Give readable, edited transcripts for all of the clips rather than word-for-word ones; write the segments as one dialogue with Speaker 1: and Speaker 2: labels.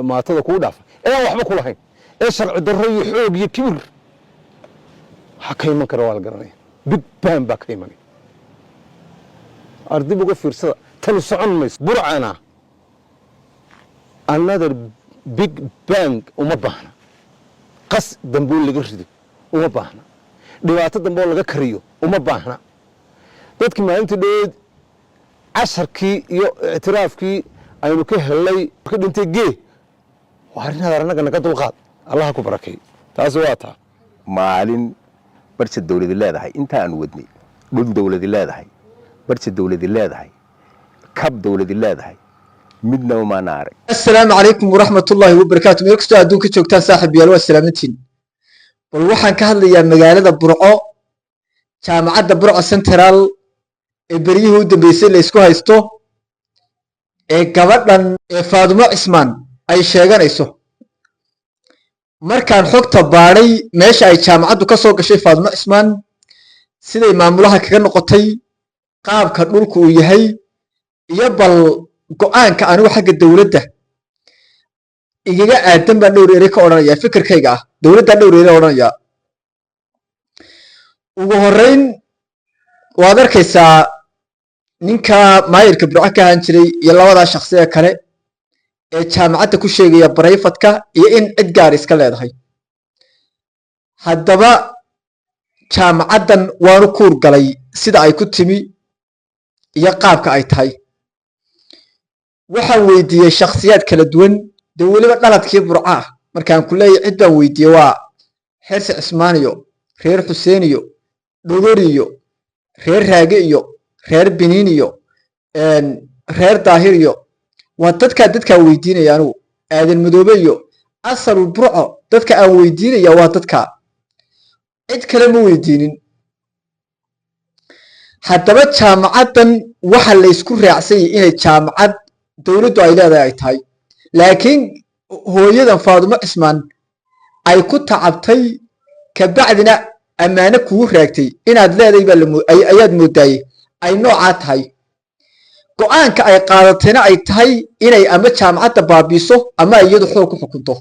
Speaker 1: maatada kuu dhaafa ee waxba ku lahayn ee sharci darro iyo xoog iyo kibir waxa ka iman kara waa la garanaya big bang baa ka imanaya ardib uga fiirsada tani socon mayso burcana another big bang uma baahna qas dambe laga rido uma baahna dhibaato dambe laga kariyo uma baahna dadkii maalintii dheed casharkii iyo i'tiraafkii aynu ka helay ka dhintay gee waarinaad arnaga naga dulqaad allah ku barakeey taas waa taa
Speaker 2: maalin barta dawladda leedahay inta aan wadnay dhul dawladda leedahay barta dawladda leedahay kab dawladda leedahay midna ma naarag.
Speaker 3: Assalaamu alaykum wa rahmatullahi wa barakatuh. Meel kasta adduunka joogtaan saaxiibayaal waa salaamantiin. bal waxaan ka hadlayaa magaalada Burco jaamacadda Burco Central ee bariyihii u dambeysay la isku haysto ee gabadhan Faadumo Cismaan ay sheeganayso. markaan xogta baaray meesha ay jaamacaddu ka soo gashay Faadumo Cismaan siday maamulaha kaga noqotay qaabka dhulku uu yahay iyo bal go'aanka anigu xagga dawladda igaga aadan baan dhowr eray ka oranaya fikirkayga ah dawladda dhowr eray oranaya ugu horeyn waad arkaysaa ninka maayirka Burco ka ahaan jiray iyo labada shakhsi ee kale ee jaamacadda ku sheegaya barayfadka iyo in cid gaar iska leedahay haddaba jaamacaddan waanu kuur galay sida ay ku timi iyo qaabka ay tahay waxaan weydiiyey shakhsiyaad kala duwan de weliba dhaladkii Burco ah markaan ku leeyahay cid baan weydiiyey waa Xirsi Cismaaniyo reer Xuseeniyo Dhogoriyo reer Raage iyo reer Biniiniyo reer Daahiriyo waa dadka weydiinaya anigu aadan madoobe iyo asal Burco dadka aan weydiinaya waa dadka cid kale ma weydiinin haddaba jaamacaddan waxa la isku raacsan yahay inay jaamacad dawladdu ay leedahay ay tahay laakiin hooyadan Faadumo Cismaan ay ku tacabtay ka bacdina amaana kugu raagtay inaad leedahay ayaad mooday ay nooca tahay go'aanka ay qaadatayna ay tahay inay ama jaamacadda baabiiso ama iyadu xoog ku xukunto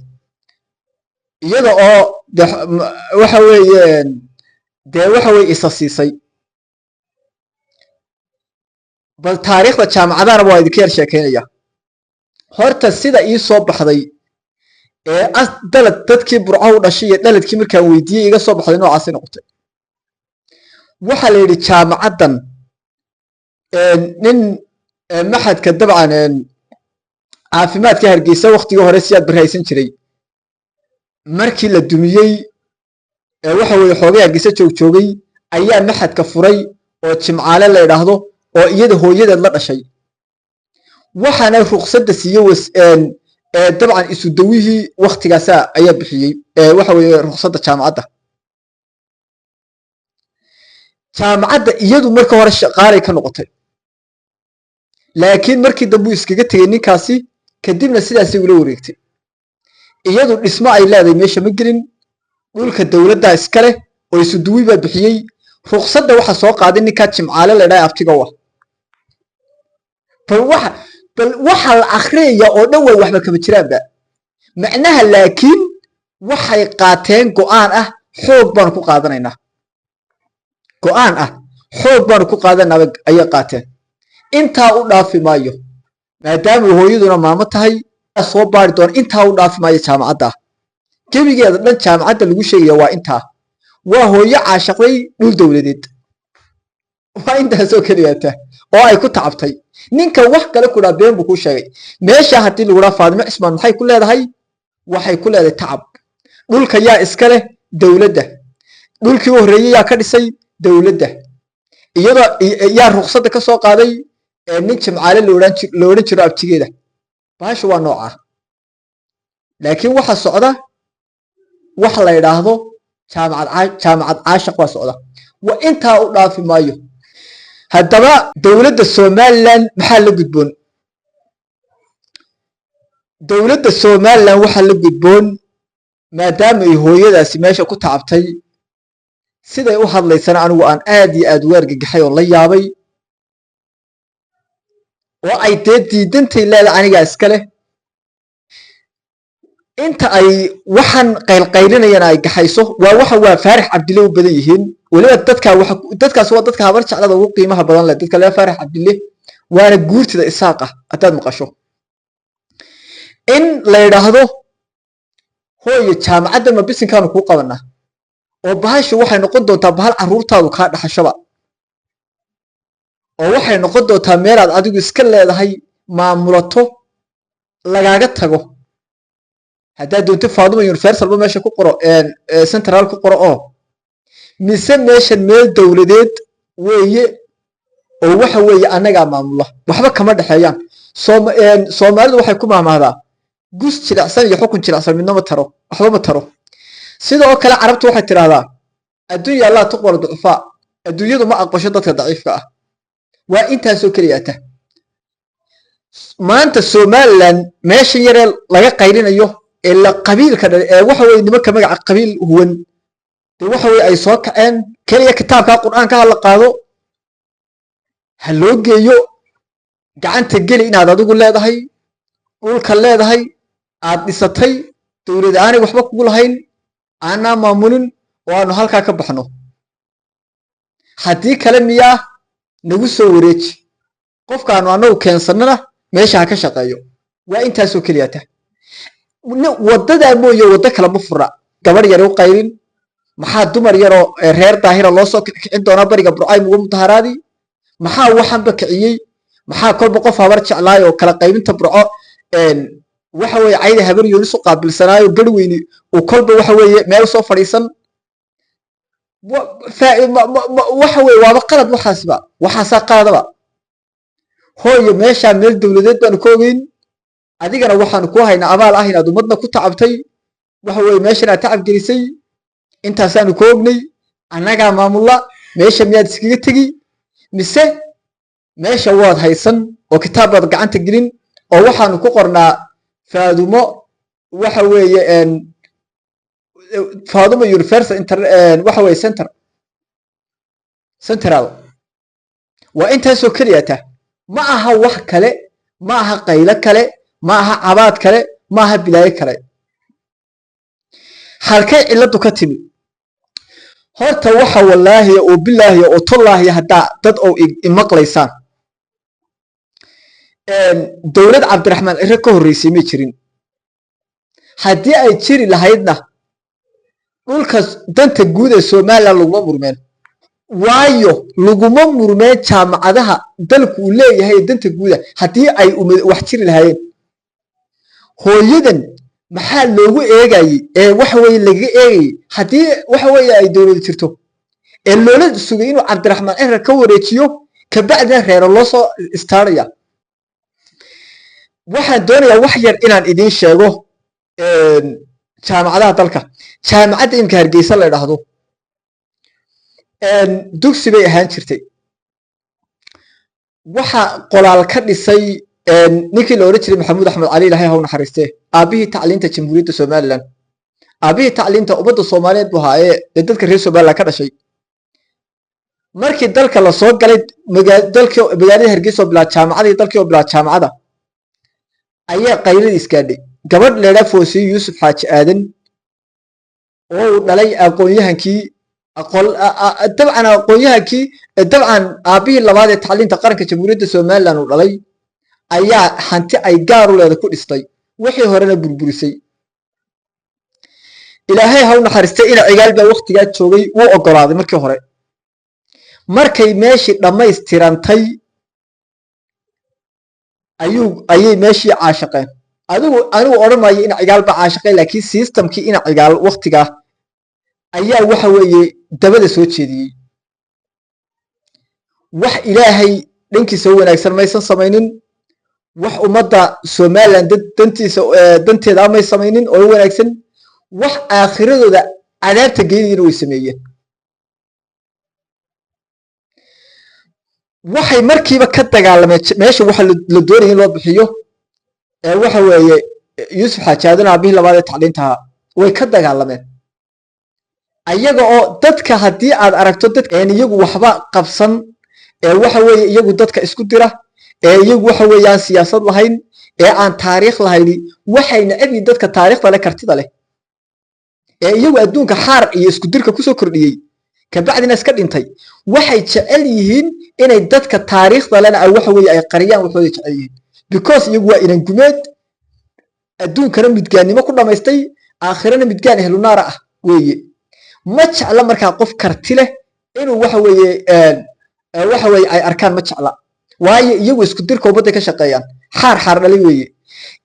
Speaker 3: iyada oo waxa weeye isa siisay bal taariikhda jaamacadana waa idinka yar sheekeynaya horta sida ii soo baxday ee dalad dadkii Burco u dhashay iyo dhaladkii markaan weydiiyey iga soo baxday noocaas noqotay waxa la yiri jaamacaddan nin maxadka dabcan caafimaadka Hargeysa waqtigii hore si aad baraysan jiray markii la dumiyay waxa weeye xoogay Hargeysa joogay ayaa maxadka furay oo Jimcaale la yiraahdo oo iyada hooyadeed la dhashay waxaana ruqsadda siiyay dabcan isu dawihii waqtigaas ayaa bixiyay waxa weeye ruqsadda jaamacadda iyadu marka hore shaqaalay ka noqotay laakiin markii dambe iskaga tagay ninkaasi kadibna sidaas ay ula wareegtay iyadu dhismo ay leedahay meesha ma gelin dhulka dawladda iska leh oo isu duwi baa bixiyay ruqsadda waxa soo qaaday ninka Jimcaale la dhaay aftiga bal waxa la akhriya oo dhan way waxba kama jiraanba macnaha laakiin waxay qaateen go'aan ah xoog baan ku qaadanaynaa ayay qaateen intaa u dhaafi maayo maadaama hooyaduna maamo tahay soo baari doon intaa u dhaafi maayo jaamacadda jawigeeda dhan jaamacadda lagu sheegaya waa intaa waa hooyo caashaqday dhul dawladeed waa intaas oo kaliya oo ay ku tacabtay ninka wax kale ku dhaabeen buu ku sheegay meesha hadii lagu raa Faadumo Cismaan maxay ku leedahay waxay ku leedahay tacab dhulka yaa iska leh dawladda dhulkii u horeeyay yaa ka dhisay dawladda iyada yaa ruqsadda ka soo qaaday nin Jimcaale la oran jiro abtigeeda baasha waa nooca laakiin waxa socda wax la yiraahdo jaamacad caashaq waa socda waa intaa u dhaafi maayo haddaba dawladda Somaliland maxaa la gudboon dawladda Somaliland waxa la gudboon maadaama ay hooyadaasi meesha ku tacabtay siday u hadlaysana anigu aan aad iyo aad u argagaxay oo la yaabay oo ay diidantay leedahay aniga iska leh inta ay waxan qaylqaylinayaan ay gaxayso waa Faarax Cabdille u badan yihiin waliba dadkaas waa dadka habar jeclada ugu qiimaha badan leh dadka la Faarax Cabdille waana guurtida Isaaqa hadaad maqasho in la yiraahdo hooyo jaamacadda ma bisinkaan ku qabanaa oo bahashu waxay noqon doontaa bahal caruurtaadu ka dhaxashaba oo waxay noqon doontaa meel aad adigu iska leedahay maamulato lagaaga tago haddaad doonto Faaduma Universal ba meesha ku qoro central ku qoro oo mise meeshan meel dawladeed weeye oo waxa weeye anaga maamula waxba kama dhaxeeyaan Soomaalidu waxay ku maamahdaa gus jilicsan iyo xukun jilicsan midna ma taro waxba ma taro sidoo kale carabtu waxay tiraahdaa adduunyo Allah tuqbal ducfa adduunyadu ma aqbasho dadka daciifka ah waa intaas oo kaliya maanta Somaliland meesha yar laga qaylinayo ila qabiilka waxa weeye nimanka magaca qabiil huwan waxa weeye ay soo kaceen kaliya kitaabka Quraanka la qaado ha loo geeyo gacanta gali inaad adigu leedahay dhulka leedahay aad dhisatay dawladda aanay waxba kugu lahayn ana maamulin oo aanu halka ka baxno hadii kale miyaa nagu soo wareeji qofkaanu anagu keensanana meesha ka shaqeeyo waa intaas oo kaliya wadada mooyo wada kala ma fura gabar yar oo qaylin maxaa dumar yar oo reer daahira loo soo kicin doona bariga Burcay ugu mudaharaadi maxaa waxan ba kiciyay maxaa kolba qof habar jeclaay oo kala qaybinta Burco waxa weeye cayda habar Yuunus u qaabilsanaayo galweyni oo kolba waxa weeye meel soo fadhiisan waxa weeye waa qalad waxaasa qaadaba hooyo meesha meel dawladeed baan ku ogeyn adigana waxaan ku haynaa abaal ah inaad umadna ku tacabtay waxa weeye meeshana tacab gelisay intaasaan ku ognay anaga maamula meesha miyaad iskaga tagi mise meesha waad haysan oo kitaabad gacanta gelin oo waxaan ku qornaa Faadumo waxa weeye Faaduma Universal waxa weeye central waa intaas oo kaliya ma aha wax kale ma aha qaylo kale ma aha cabaad kale ma aha bilaayo kale halkay ciladu ka timi horta waxa wallaahi oo billaahi oo tallaahi hadda dad oo imaqlaysaan dawlad Cabdiraxmaan Cire ka horeysay ma jirin hadii ay jiri lahaydna dhulka danta guud ee Soomaaliland lagu murmeen waayo laguma murmeen jaamacadaha dalku uu leeyahay danta guud hadii ay wax jiri lahaayeen hooyadan maxaa loogu eegayay waxa weeye laga eegay hadii waxa weeye ay dawlad jirto loola sugay inuu Cabdiraxmaan Cire ka wareejiyo ka bacda reer loo soo istaaraya waxaan doonayaa wax yar inaan idin sheego jaamacadaha dalka jaamacadda imka Hargeysa la yiraahdo dugsi bay ahaan jirtay waxa qolaal ka dhisay ninkii la oran jiray Maxamuud Axmed Cali Ilaahay ha u naxariistee aabihii tacliinta Jamhuuriyadda Somaliland aabihii tacliinta ummadda Soomaaliyeed buu haye dadka reer Somaliland ka dhashay markii dalka la soo galay magaalada Hargeysa bilaa jaamacadii dalkii bilaa jaamacada ayaa qaylada iskaadhay gabadh leeyahay Foosiyo Yuusuf Xaaji Aadan oo dhalay aqoonyahankii dabcan aabihii labaad ee tacliinta qaranka Jamhuuriyadda Somaliland uu dhalay ayaa hanti ay gaar u leedahay ku dhistay wixii horena burburisay Ilaahay ha u naxariistay in cigaal baa waqtiga joogay uu ogolaaday markii hore markay meeshii dhamaystirantay ayay meeshii caashaqeen anigu oranayay in cigaal baa caashaqay laakiin systemkii in cigaal waqtiga ayaa waxa weeye dabada soo jeediyay wax Ilaahay dhankiisa wanaagsan maysan sameeynin wax ummadda Somaliland danteeda ma sameeynin oo wanaagsan wax aakhiradooda cadaabta geeyeen way sameeyeen waxay markiiba ka dagaalameen meesha waxa la doonayay in loo bixiyo waxa weeye Yuusuf Xaaji Aadan aabihii labaad ee tacliinta way ka dagaalameen ayaga oo dadka hadii aad aragto dadka iyagu waxba qabsan waxa weeye iyagu dadka isku dira iyagu waxa weeyaan siyaasad lahayn aan taariikh lahayn waxay nacab yihiin dadka taariikhda leh kartida leh iyagu adduunka xaar iyo isku dirka ku soo kordhiyay ka bacdina iska dhintay waxay jecel yihiin inay dadka taariikhda leh ay waxa weeye ay qariyaan waxooda jecel yihiin because iyagu waa inan gumeed adduunkana midgaannimo ku dhamaystay aakhirana midgaan ehlu naar ah weeye ma jecla markaa qof karti leh inuu waxa weeye ay arkaan ma jecla waayo iyagu isku dirka ubadda ka shaqeeyaan xaar dhalay weeye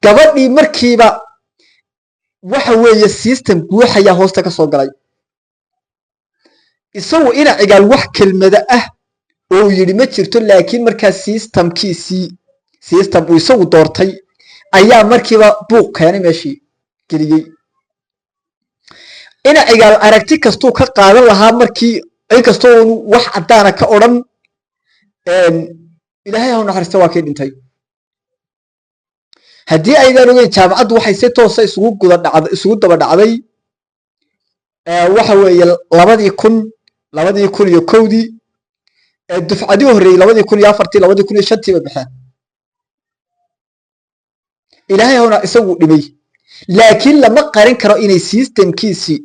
Speaker 3: gabadhii markiiba waxa weeye system guuxaya hoosta ka soo galay isagu ina cigaal wax kelmada ah oo yiri ma jirto laakiin markaa system uu isagu doortay ayaa markiiba buuq keenay meeshii geliyay ina cigaal aragti kastuu ka qaadan lahaa markii inkastoo wax cadaana ka odhan ilaahay ha u naxariisto waa kii dhintay haddii aydan ogeyn jaamacaddu waxay si toosa isugu daba dhacday waxa weeye 2001 dufcadii horreeyay 2004 2005 ba baxeen ilaahay hawna isagu dhimay laakiin lama qarin karo inay systemkiisi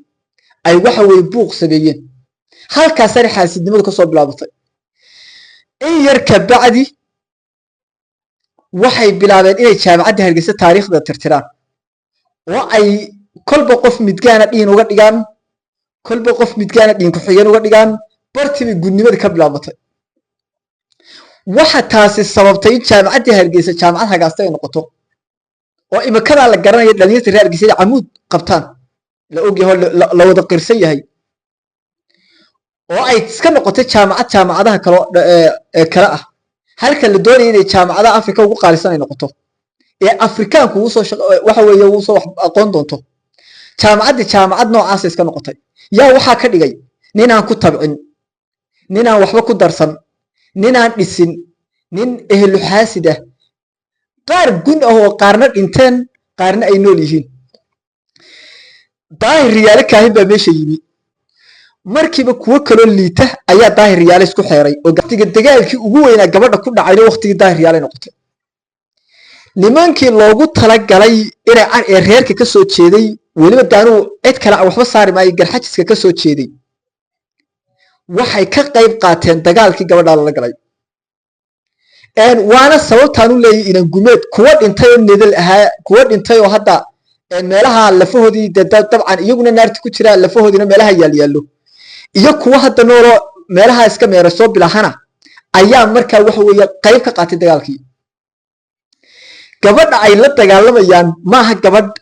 Speaker 3: ay waxa weeye buuq sameeyeen halkaas ay xaasidnimadu ka soo bilaabatay in yar ka bacdi waxay bilaabeen inay jaamacadda Hargeysa taariikhda tirtiraan oo ay kolba qof midgaana dhiin uga dhigaan kolba qof midgaana dhiin ku xigeen uga dhigaan bartibi gudnimada ka bilaabatay waxa taasi sababtay jaamacadda Hargeysa jaamacad hagaasta ay noqoto oo imikada la garanayo dhalinyarada reer Hargeysa camuud qabtaan la ogyahay la wada qirsan yahay oo ay iska noqotay jaamacadaha kala ah halka la doonayay inay jaamacadaha Afrika ugu qaalisan ay noqoto Afrikaanku uu soo waxa weeye uu soo aqoon doonto jaamacad noocaas iska noqotay yaa waxa ka dhigay nin aan ku tabcin nin aan waxba ku darsan nin aan dhisin nin ehlu xaasida qaar gun ah oo qaarna dhinteen qaarna ay nool yihiin daahir riyaal kaahin baa meesha yimi markiiba kuwa kale liita ayaa daahir riyaal isku xeeray oo waqtiga dagaalkii ugu weynaa gabadha ku dhacay waqtigii daahir riyaal noqotay nimankii loogu tala galay inay reerka ka soo jeeday waliba daanu cid kale waxba saari maayo garxajiska ka soo jeeday waxay ka qayb qaateen dagaalkii gabadha la galay waana sababtaan u leeyahay inaan gumeed kuwa dhintay oo nedel ahaa kuwa dhintay oo hadda meelaha lafahoodii dabcan iyaguna naarti ku jira lafahoodina meelaha yaallo iyo kuwa hadda noolo meelaha iska meero soo bilahana ayaa markaa waxa weeye qayb ka qaatay dagaalkii gabadha ay la dagaalamayaan maaha gabadh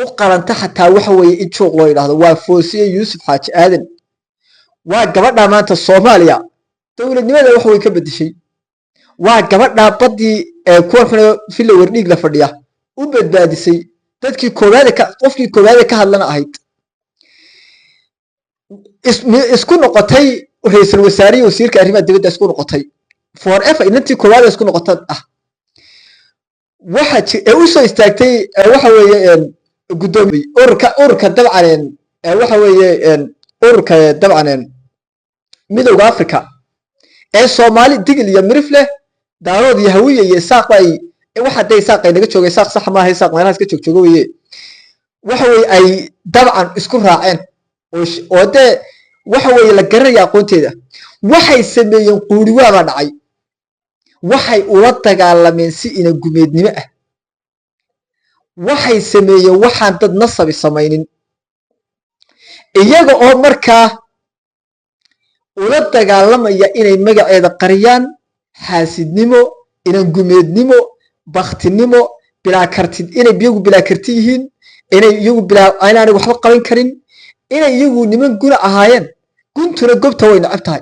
Speaker 3: u qaranta xataa waxa weeye in jooq loo yiraahdo waa Foosiye Yuusuf Xaaji Aadan waa gabadha maanta Soomaaliya dawladnimada wax way ka bedeshay waa gabadha badii kuwa xun filo wardhiig la fadhiya u badbaadisay dadkii qofkii koowaad ka hadlana ahayd isku noqotay ra'iisul wasaariye wasiirka arrimaha dibadda isku noqotay forever inantii koowaad isku noqotay waxa u soo istaagtay waxa weeye gudoomiye urka dabcan waxa weeye urka dabcan midowga Afrika Soomaali digil iyo mirifle daarood iyo hawiye iyo saaqay waxa day saaqay naga joogay saaq sax ma haysaaq meelaha iska joogjoog weeye waxa weeye ay dabcan isku raaceen oo waxa weeye la garanaya aqoonteeda waxay sameeyeen quuriwaa ba dhacay waxay ula dagaalameen si ina gumeednimo ah waxay sameeyeen waxaan dad nasabi sameeynin iyaga oo markaa ula dagaalamaya inay magaceeda qariyaan xaasidnimo ina gumeednimo baktinimo bilaa kartid inay iyagu bilaa karti yihiin inay iyagu bilaa aanay waxba qaban karin inay iyagu niman guna ahaayeen guntuna gobta way nacab tahay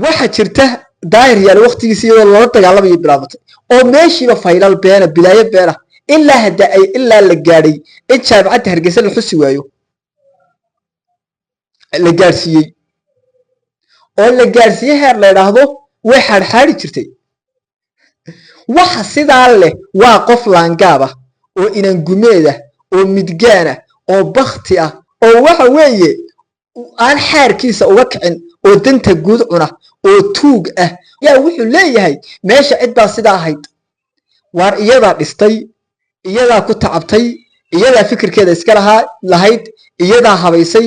Speaker 3: waxa jirta daahir yaal waqtigiisa iyadoo lala dagaalamayo bilaabatay oo meeshiiba faylal beena bilaayo beena ilaa hadda ay ilaa la gaadhay in jaamacadda Hargeysa la xusi waayo la gaarsiiyey oo la gaarsiiyey heer la yiraahdo way xaadxaadi jirtay waxa sidaa leh waa qof laangaaba oo inan gumeeda oo midgaana oo bakti ah oo waxa weeye aan xaarkiisa uga kicin oo danta guud cuna oo tuug ah yaa wuxuu leeyahay meesha cid baa sidaa ahayd waar iyadaa dhistay iyadaa ku tacabtay iyadaa fikirkeeda iska lahayd iyadaa habaysay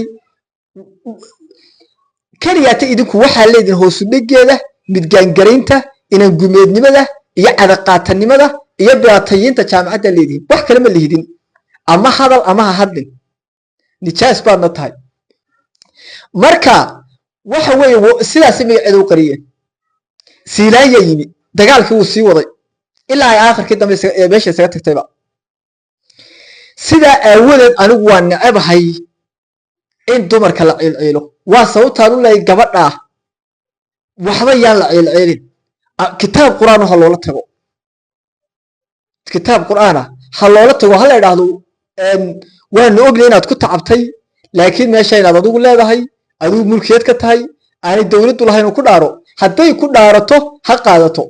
Speaker 3: kaliyaata idinku waxaa leedihin hoosu dhegeeda midgaangaraynta inan gumeednimada iyo cadaqaatanimada iyo bilaatayiinta jaamacadda leedihin wax kale ma lihidin ama hadal ama ha hadlin nijaas baadna tahay marka waxa weeye sidaasi magaceeda u qariyeen siilaanya yimi dagaalkii wuu sii waday ilaa ay aakhirkii dambe meesha isaga tagtayba sidaa aawadeed anigu waa necabahay in dumarka la ciilciilo waa sababtaan u leeyahay gabadhaa waxba yaan la ciilciilin kitaab qur'aan ha loola tago kitaab qur'aan ha loola tago ha la idhaahdo waanu ognahay inaad ku tacabtay laakiin meesha inaad adigu leedahay adigu mulkiyeed ka tahay aanay dowladdu lahayn uu ku dhaaro hadday ku dhaarato ha qaadato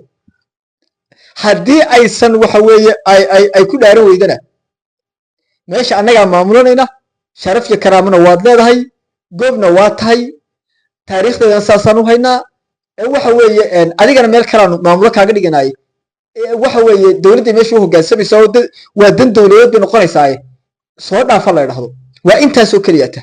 Speaker 3: haddii aysan waxa weeye ay ku dhaaran weydana meesha annagaa maamulanayna sharaf iyo karaamana waad leedahay goobna waa tahay taariikhdeedan saasaan u haynaa waxa weeye adigana meel kalaanu maamulo kaaga dhiganaye waxa weeye dowladda meesha u hoggaansamaysa waa dan dowladeed bay noqonaysaaye soo dhaafa la idhahdo waa intaasoo keliyata